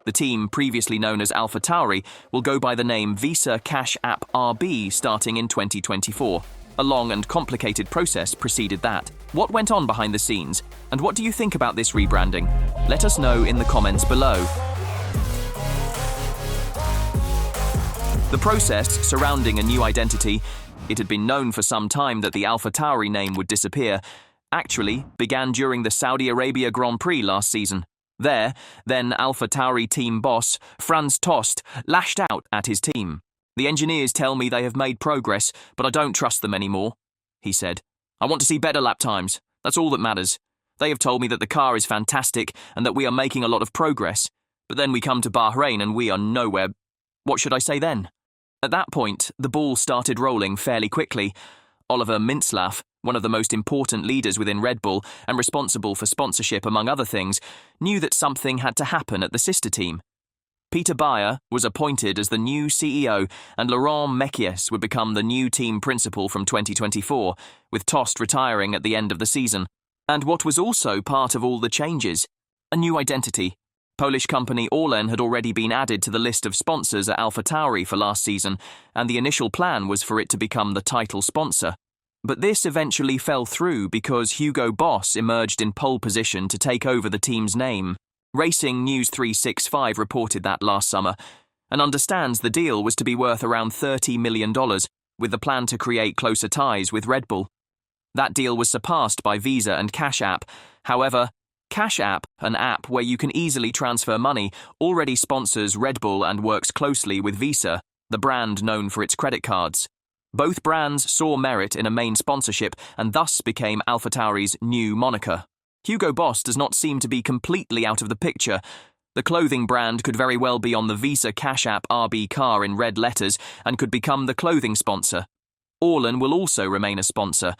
The team, previously known as AlphaTauri, will go by the name Visa Cash App RB starting in 2024. A long and complicated process preceded that. What went on behind the scenes, and what do you think about this rebranding? Let us know in the comments below. The process surrounding a new identity, it had been known for some time that the AlphaTauri name would disappear, actually began during the Saudi Arabia Grand Prix last season. There, then AlphaTauri team boss Franz Tost lashed out at his team. "The engineers tell me they have made progress, but I don't trust them anymore," he said. "I want to see better lap times. That's all that matters. They have told me that the car is fantastic and that we are making a lot of progress. But then we come to Bahrain and we are nowhere. What should I say then?" At that point, the ball started rolling fairly quickly. Oliver Mintzlaff, one of the most important leaders within Red Bull and responsible for sponsorship among other things, knew that something had to happen at the sister team. Peter Bayer was appointed as the new CEO and Laurent Mekies would become the new team principal from 2024, with Tost retiring at the end of the season. And what was also part of all the changes? A new identity. Polish company Orlen had already been added to the list of sponsors at AlphaTauri for last season, and the initial plan was for it to become the title sponsor. But this eventually fell through because Hugo Boss emerged in pole position to take over the team's name. Racing News 365 reported that last summer, and understands the deal was to be worth around $30 million, with the plan to create closer ties with Red Bull. That deal was surpassed by Visa and Cash App. However, Cash App, an app where you can easily transfer money, already sponsors Red Bull and works closely with Visa, the brand known for its credit cards. Both brands saw merit in a main sponsorship and thus became AlphaTauri's new moniker. Hugo Boss does not seem to be completely out of the picture. The clothing brand could very well be on the Visa Cash App RB car in red letters and could become the clothing sponsor. Orlen will also remain a sponsor.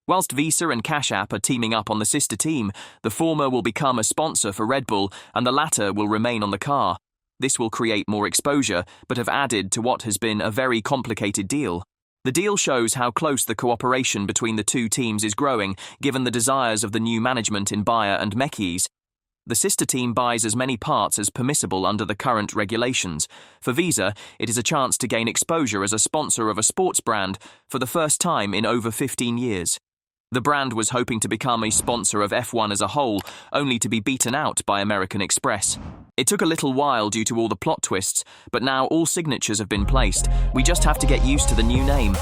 Whilst Visa and Cash App are teaming up on the sister team, the former will become a sponsor for Red Bull and the latter will remain on the car. This will create more exposure, but have added to what has been a very complicated deal. The deal shows how close the cooperation between the two teams is growing, given the desires of the new management in Bayer and Mekies. The sister team buys as many parts as permissible under the current regulations. For Visa, it is a chance to gain exposure as a sponsor of a sports brand for the first time in over 15 years. The brand was hoping to become a sponsor of F1 as a whole, only to be beaten out by American Express. It took a little while due to all the plot twists, but now all signatures have been placed. We just have to get used to the new name.